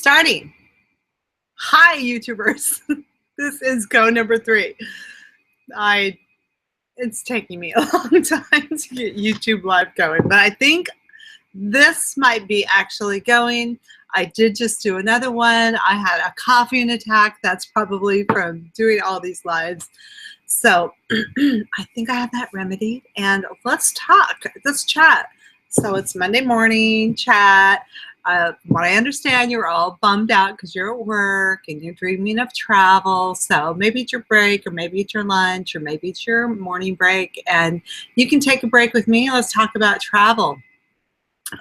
Starting. Hi, YouTubers. This is go number 3. It's taking me a long time to get YouTube live going, but I think this might be actually going. I did just do another one. I had a coughing attack. That's probably from doing all these lives. So I think I have that remedied, and let's talk. Let's chat. So it's Monday morning chat. What I understand, you're all bummed out because you're at work and you're dreaming of travel. So maybe it's your break, or maybe it's your lunch, or maybe it's your morning break, and you can take a break with me. Let's talk about travel.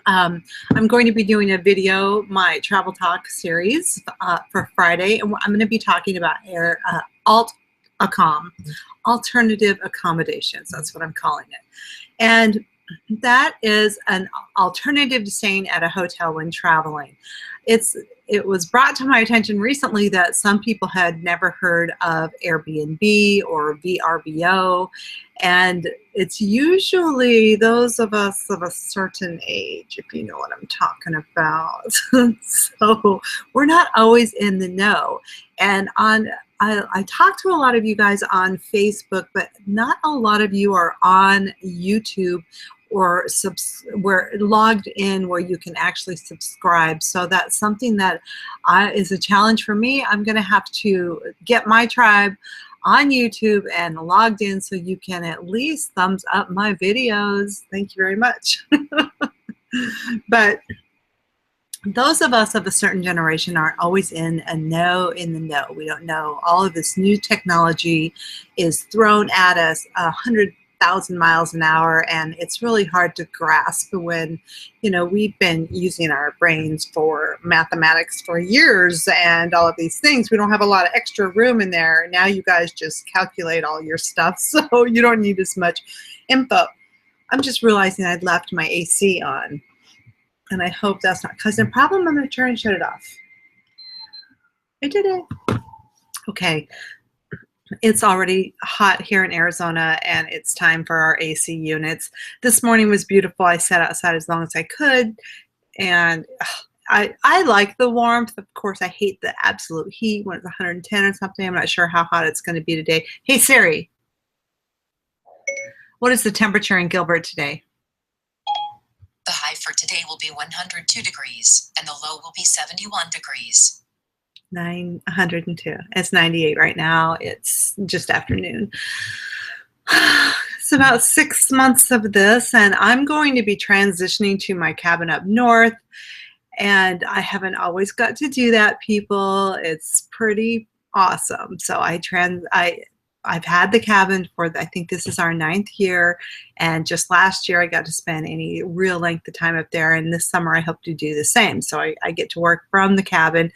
I'm going to be doing a video, my travel talk series for Friday, and I'm going to be talking about Alt+Accom, alternative accommodations. That's what I'm calling it. And that is an alternative to staying at a hotel when traveling. It was brought to my attention recently that some people had never heard of Airbnb or VRBO, and it's usually those of us of a certain age, if you know what I'm talking about. So we're not always in the know. And I talk to a lot of you guys on Facebook, but not a lot of you are on YouTube or we're logged in where you can actually subscribe. So that's something that is a challenge for me. I'm going to have to get my tribe on YouTube and logged in so you can at least thumbs up my videos. Thank you very much. But those of us of a certain generation aren't always in the know. We don't know. All of this new technology is thrown at us 100,000 miles an hour, and it's really hard to grasp when, you know, we've been using our brains for mathematics for years and all of these things. We don't have a lot of extra room in there. Now you guys just calculate all your stuff, so you don't need as much info. I'm just realizing I'd left my AC on. And I hope that's not causing a problem. I'm going to try and shut it off. I did it. Okay. It's already hot here in Arizona, and it's time for our AC units. This morning was beautiful. I sat outside as long as I could, and I like the warmth. Of course, I hate the absolute heat when it's 110 or something. I'm not sure how hot it's going to be today. Hey, Siri, what is the temperature in Gilbert today? The high for today will be 102 degrees, and the low will be 71 degrees. 102. It's 98 right now. It's just afternoon. It's about 6 months of this, and I'm going to be transitioning to my cabin up north, and I haven't always got to do that, people. It's pretty awesome. So I've had the cabin for, I think this is our 9th year, and just last year I got to spend any real length of time up there, and this summer I hope to do the same. So I get to work from the cabin.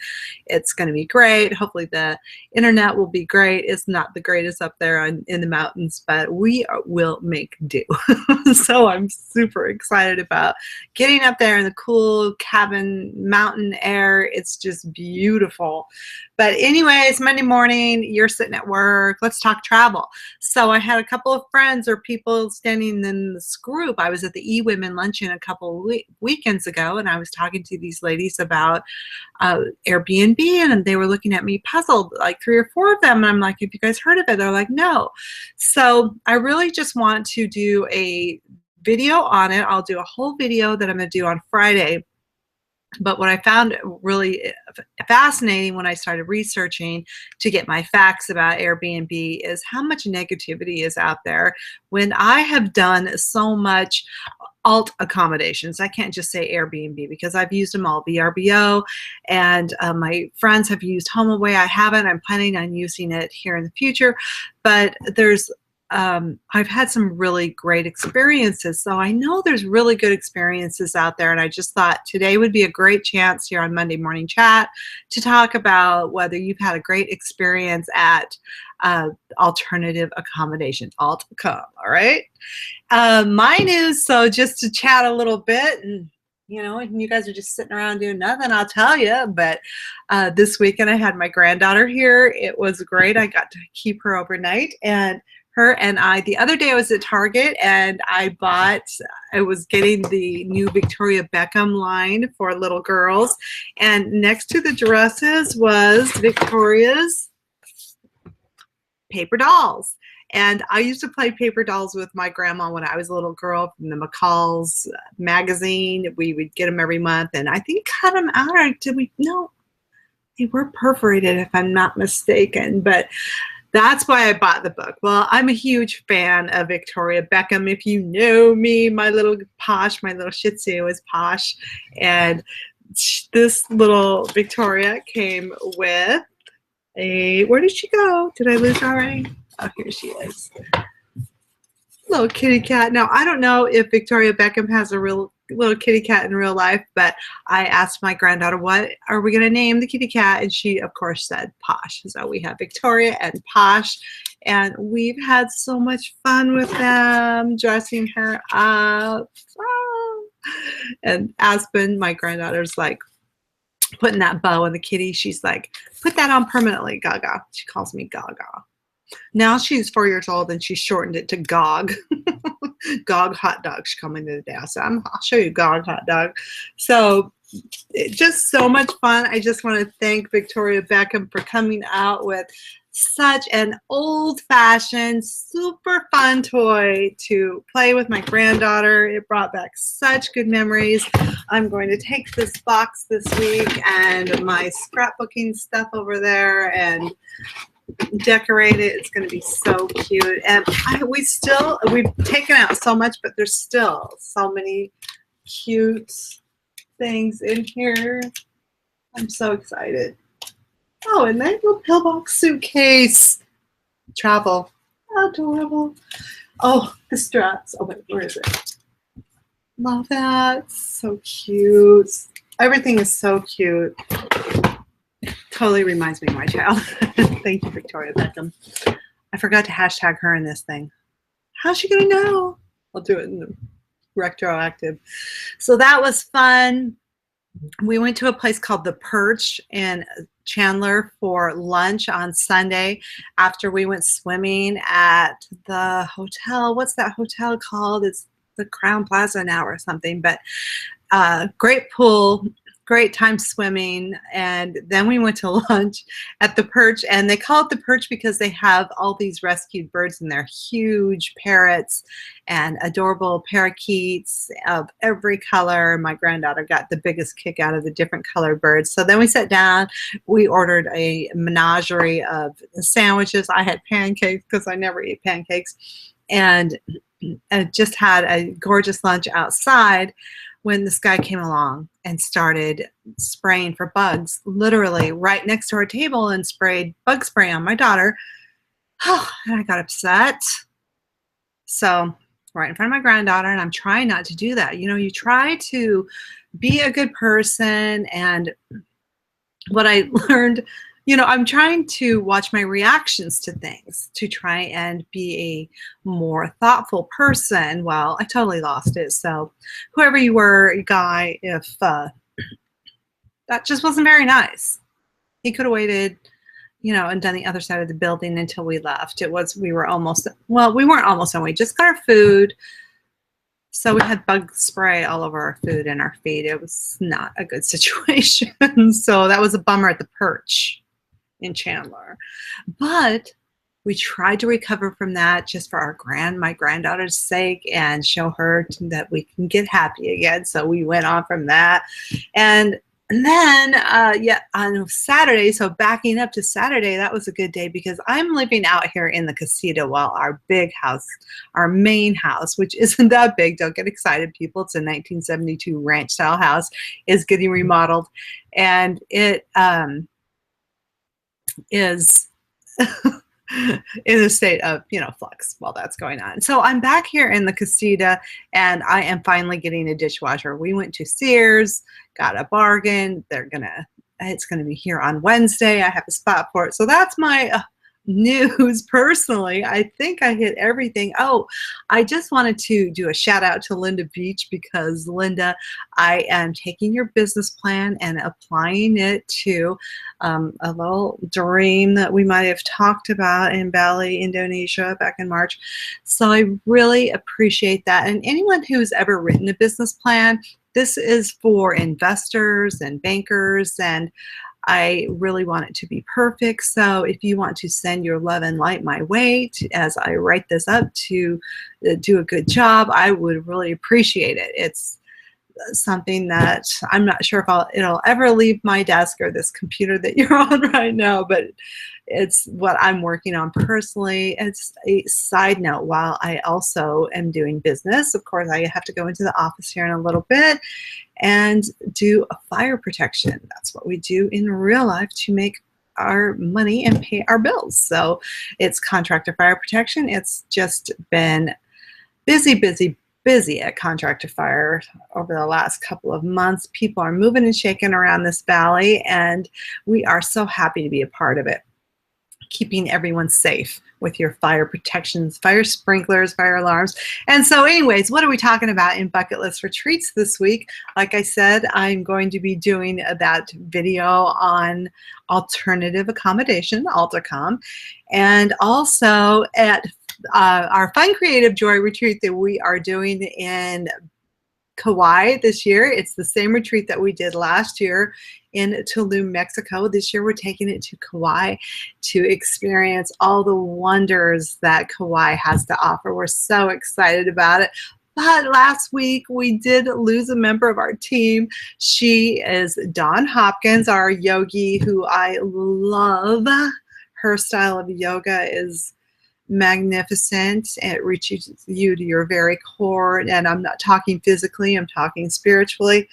It's going to be great. Hopefully the internet will be great. It's not the greatest up there in the mountains, but we will make do. So I'm super excited about getting up there in the cool cabin mountain air. It's just beautiful. But anyways, Monday morning, you're sitting at work. Let's talk travel. So I had a couple of friends or people standing in this group. I was at the E-Women luncheon a couple of weekends ago, and I was talking to these ladies about Airbnb, and they were looking at me puzzled, like 3 or 4 of them. And I'm like, have you guys heard of it? They're like, no. So I really just want to do a video on it. I'll do a whole video that I'm going to do on Friday. But what I found really fascinating when I started researching to get my facts about Airbnb is how much negativity is out there when I have done so much alt accommodations. I can't just say Airbnb because I've used them all, VRBO, and my friends have used HomeAway. I haven't. I'm planning on using it here in the future, but I've had some really great experiences. So I know there's really good experiences out there, and I just thought today would be a great chance here on Monday Morning Chat to talk about whether you've had a great experience at alternative accommodations, Alt+Accom, all right? Mine is, so just to chat a little bit, and you know, and you guys are just sitting around doing nothing, I'll tell you. But this weekend I had my granddaughter here. It was great. I got to keep her overnight, and her and I, the other day I was at Target and I was getting the new Victoria Beckham line for little girls. And next to the dresses was Victoria's paper dolls. And I used to play paper dolls with my grandma when I was a little girl from the McCall's magazine. We would get them every month. And I think cut them out. Or did we? No, they were perforated if I'm not mistaken. But that's why I bought the book. Well, I'm a huge fan of Victoria Beckham. If you know me, my little Shih Tzu is Posh. And this little Victoria came with where did she go? Did I lose her already? Oh, here she is. Little kitty cat. Now, I don't know if Victoria Beckham has a real little kitty cat in real life, but I asked my granddaughter, what are we going to name the kitty cat? And she, of course, said Posh. So we have Victoria and Posh, and we've had so much fun with them, dressing her up. Oh. And Aspen, my granddaughter's like putting that bow on the kitty. She's like, put that on permanently, Gaga. She calls me Gaga. Now she's 4 years old and she shortened it to Gog. Gog hot dog. She's coming to the day. So I'll show you Gog hot dog. So just so much fun. I just want to thank Victoria Beckham for coming out with such an old-fashioned, super fun toy to play with my granddaughter. It brought back such good memories. I'm going to take this box this week and my scrapbooking stuff over there and decorate it. It's going to be so cute. And we've taken out so much, but there's still so many cute things in here. I'm so excited. Oh, and that little pillbox suitcase. Travel. Adorable. Oh, the straps. Oh, wait, where is it? Love that. So cute. Everything is so cute. Totally reminds me of my child. Thank you, Victoria Beckham. I forgot to hashtag her in this thing. How's she going to know? I'll do it in the retroactive. So that was fun. We went to a place called The Perch in Chandler for lunch on Sunday after we went swimming at the hotel. What's that hotel called? It's the Crown Plaza now or something. But great pool, great time swimming. And then we went to lunch at The Perch. And they call it The Perch because they have all these rescued birds in there. Huge parrots and adorable parakeets of every color. My granddaughter got the biggest kick out of the different colored birds. So then we sat down. We ordered a menagerie of sandwiches. I had pancakes because I never eat pancakes. And just had a gorgeous lunch outside when this guy came along and started spraying for bugs, literally right next to our table, and sprayed bug spray on my daughter. Oh, and I got upset. So right in front of my granddaughter, and I'm trying not to do that. You know, you try to be a good person, and what I learned, you know, I'm trying to watch my reactions to things to try and be a more thoughtful person. Well, I totally lost it. So whoever you were, guy, if that just wasn't very nice. He could have waited, you know, and done the other side of the building until we left. We were almost, well, we weren't almost done. We just got our food. So we had bug spray all over our food and our feet. It was not a good situation. So that was a bummer at The Perch in Chandler. But we tried to recover from that just for my granddaughter's sake, and show her that we can get happy again. So we went on from that. And then, on Saturday, so backing up to Saturday, that was a good day because I'm living out here in the casita while our big house, our main house, which isn't that big, don't get excited, people, it's a 1972 ranch-style house, is getting remodeled. And it is in a state of, you know, flux while that's going on. So I'm back here in the casita, and I am finally getting a dishwasher. We went to Sears, got a bargain. It's gonna be here on Wednesday. I have a spot for it. So that's my news personally. I think I hit everything. Oh, I just wanted to do a shout out to Linda Beach, because Linda, I am taking your business plan and applying it to a little dream that we might have talked about in Bali, Indonesia back in March. So I really appreciate that. And anyone who's ever written a business plan, this is for investors and bankers, and I really want it to be perfect. So if you want to send your love and light my way as I write this up to do a good job, I would really appreciate it. It's something that I'm not sure if it'll ever leave my desk or this computer that you're on right now, but it's what I'm working on personally. It's a side note. While I also am doing business, of course, I have to go into the office here in a little bit and do a fire protection. That's what we do in real life to make our money and pay our bills. So it's contractor fire protection. It's just been busy at contractor fire over the last couple of months. People are moving and shaking around this valley, and we are so happy to be a part of it, keeping everyone safe with your fire protections, fire sprinklers, fire alarms. And so anyways, what are we talking about in Bucket List Retreats this week? Like I said, I'm going to be doing that video on alternative accommodation, Alt+Accom, and also at our Fun Creative Joy Retreat that we are doing in Kauai this year. It's the same retreat that we did last year in Tulum, Mexico. This year we're taking it to Kauai to experience all the wonders that Kauai has to offer. We're so excited about it. But last week we did lose a member of our team. She is Dawn Hopkins, our yogi, who I love. Her style of yoga is magnificent. It reaches you to your very core, and I'm not talking physically, I'm talking spiritually.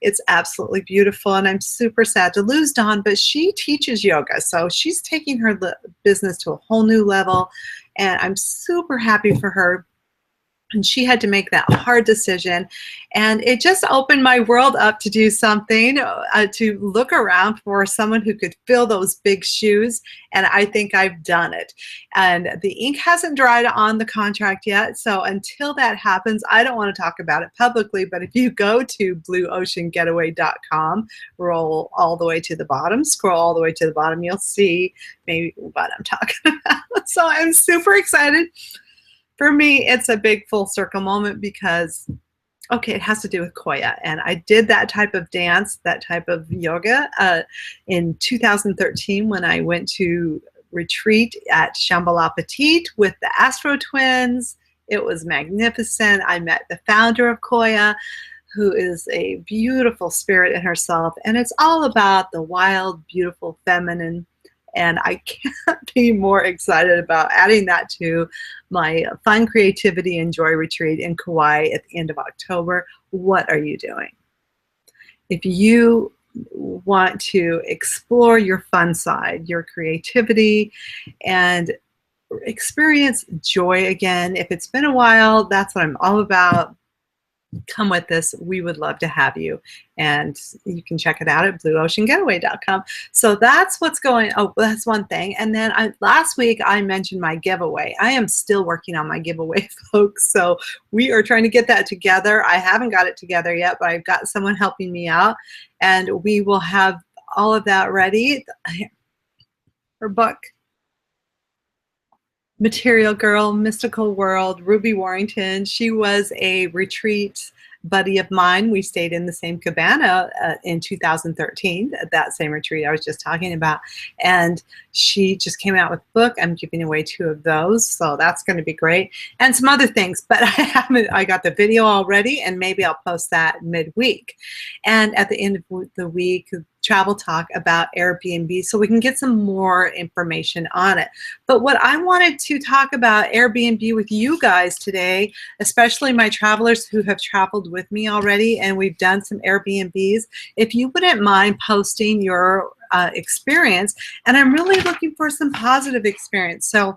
It's absolutely beautiful, and I'm super sad to lose Dawn, but she teaches yoga, so she's taking her business to a whole new level, and I'm super happy for her. And she had to make that hard decision, and it just opened my world up to do something, to look around for someone who could fill those big shoes, and I think I've done it. And the ink hasn't dried on the contract yet, so until that happens, I don't want to talk about it publicly, but if you go to blueoceangetaway.com, roll all the way to the bottom, scroll all the way to the bottom, you'll see maybe what I'm talking about. So I'm super excited. For me, it's a big full circle moment because, okay, it has to do with Koya. And I did that type of dance, that type of yoga in 2013 when I went to retreat at Shambhala Petit with the Astro Twins. It was magnificent. I met the founder of Koya, who is a beautiful spirit in herself. And it's all about the wild, beautiful, feminine. And I can't be more excited about adding that to my Fun Creativity and Joy Retreat in Kauai at the end of October. What are you doing? If you want to explore your fun side, your creativity, and experience joy again, if it's been a while, that's what I'm all about. Come with us. We would love to have you. And you can check it out at blueoceangetaway.com. So that's what's going, oh, that's one thing. And then last week I mentioned my giveaway. I am still working on my giveaway, folks. So we are trying to get that together. I haven't got it together yet, but I've got someone helping me out. And we will have all of that ready. Her book, Material Girl, Mystical World, Ruby Warrington. She was a retreat buddy of mine. We stayed in the same cabana in 2013, that same retreat I was just talking about. And she just came out with a book. I'm giving away 2 of those, so that's going to be great. And some other things, but I got the video already, and maybe I'll post that midweek. And at the end of the week, travel talk about Airbnb, so we can get some more information on it. But what I wanted to talk about Airbnb with you guys today, especially my travelers who have traveled with me already, and we've done some Airbnbs, if you wouldn't mind posting your experience, and I'm really looking for some positive experience. So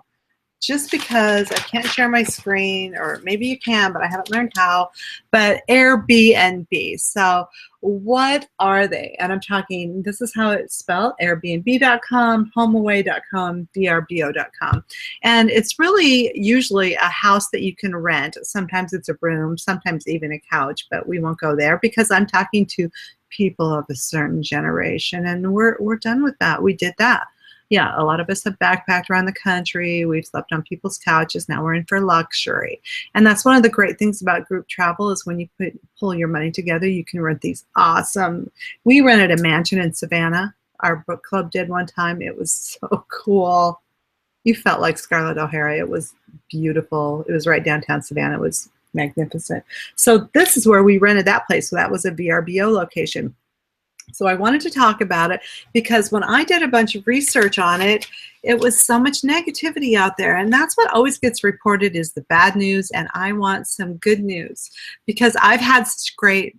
just because I can't share my screen, or maybe you can, but I haven't learned how, but Airbnb. So what are they? And I'm talking, this is how it's spelled: Airbnb.com, homeaway.com, VRBO.com. And it's really usually a house that you can rent. Sometimes it's a room, sometimes even a couch, but we won't go there because I'm talking to people of a certain generation, and we're done with that. We did that. Yeah, a lot of us have backpacked around the country. We've slept on people's couches. Now we're in for luxury. And that's one of the great things about group travel, is when you pull your money together, you can rent these awesome. We rented a mansion in Savannah. Our book club did one time. It was so cool. You felt like Scarlett O'Hara. It was beautiful. It was right downtown Savannah. It was magnificent. So this is where we rented that place. So that was a VRBO location. So I wanted to talk about it because when I did a bunch of research on it, it was so much negativity out there. And that's what always gets reported, is the bad news. And I want some good news because I've had such great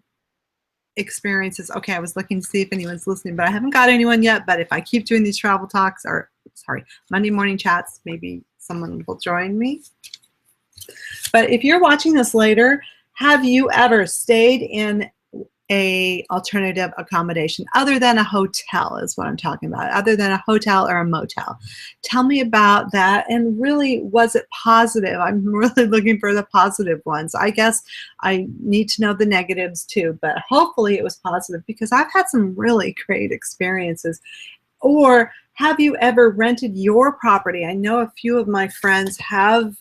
experiences. Okay, I was looking to see if anyone's listening, but I haven't got anyone yet. But if I keep doing these travel talks, or sorry, Monday morning chats, maybe someone will join me. But if you're watching this later, have you ever stayed in a alternative accommodation other than a hotel, is what I'm talking about, other than a hotel or a motel? Tell me about that. And really, was it positive? I'm really looking for the positive ones. I guess I need to know the negatives too, but hopefully it was positive, because I've had some really great experiences. Or have you ever rented your property? I know a few of my friends have,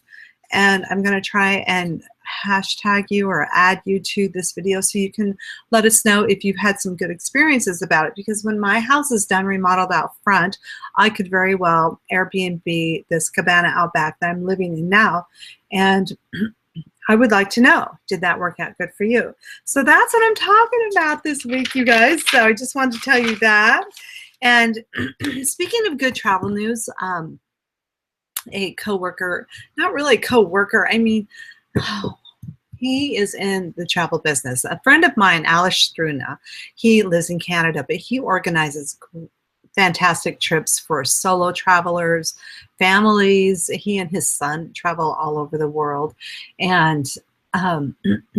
and I'm going to try and hashtag you or add you to this video so you can let us know if you've had some good experiences about it. Because when my house is done, remodeled out front, I could very well Airbnb this cabana out back that I'm living in now. And I would like to know, did that work out good for you? So that's what I'm talking about this week, you guys. So I just wanted to tell you that. And speaking of good travel news, a coworker, not really a coworker, I mean, he is in the travel business. A friend of mine, Alish Struna, he lives in Canada, but he organizes fantastic trips for solo travelers, families. He and his son travel all over the world. And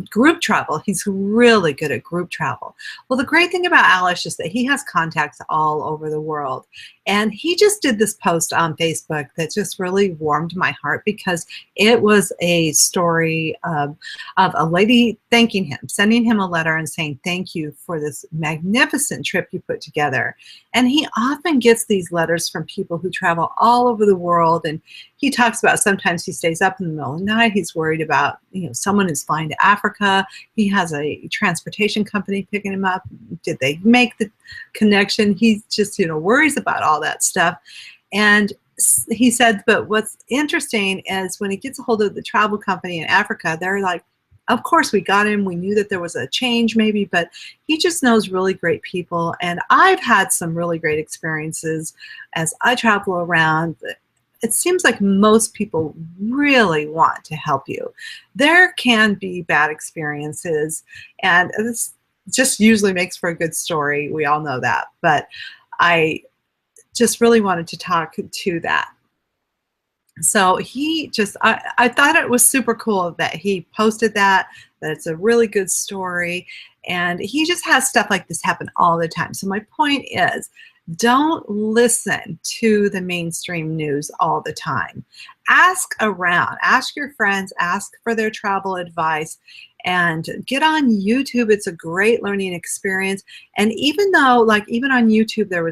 group travel, he's really good at group travel. Well, the great thing about Alish is that he has contacts all over the world. And he just did this post on Facebook that just really warmed my heart, because it was a story of a lady thanking him, sending him a letter and saying, thank you for this magnificent trip you put together. And he often gets these letters from people who travel all over the world. And he talks about sometimes he stays up in the middle of the night. He's worried about, someone is flying to Africa. He has a transportation company picking him up. Did they make the connection? He just, worries about all that stuff. And he said, but what's interesting is when he gets a hold of the travel company in Africa, they're like, of course we got him. We knew that there was a change maybe, but he just knows really great people. And I've had some really great experiences as I travel around. It seems like most people really want to help you. There can be bad experiences, and this just usually makes for a good story. We all know that, but I just really wanted to talk to that. So I thought it was super cool that he posted that it's a really good story, and he just has stuff like this happen all the time. So my point is, don't listen to the mainstream news all the time. Ask around, ask your friends, ask for their travel advice, and get on YouTube. It's a great learning experience. And even though, even on YouTube, there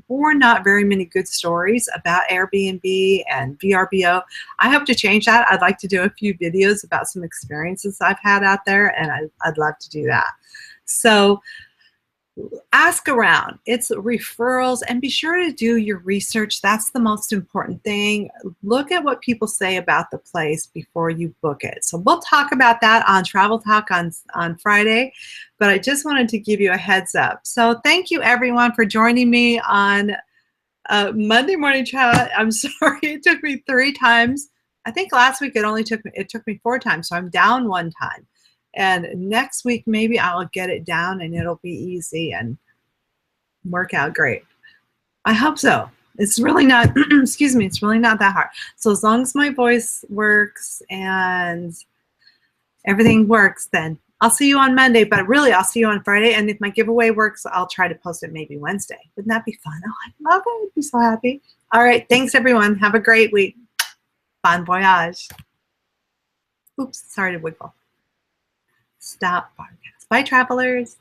were not very many good stories about Airbnb and VRBO. I hope to change that. I'd like to do a few videos about some experiences I've had out there, and I'd love to do that. So ask around. It's referrals, and be sure to do your research. That's the most important thing. Look at what people say about the place before you book it. So we'll talk about that on Travel Talk on Friday, but I just wanted to give you a heads up. So thank you everyone for joining me on Monday morning chat. I'm sorry it took me 3 times. I think last week it took me 4 times, so I'm down 1 time. And next week, maybe I'll get it down and it'll be easy and work out great. I hope so. It's really not, excuse me, it's really not that hard. So as long as my voice works and everything works, then I'll see you on Monday, but really I'll see you on Friday. And if my giveaway works, I'll try to post it maybe Wednesday. Wouldn't that be fun? Oh, I love it. I'd be so happy. All right. Thanks, everyone. Have a great week. Bon voyage. Oops, sorry to wiggle. Stop podcast. Bye, travelers.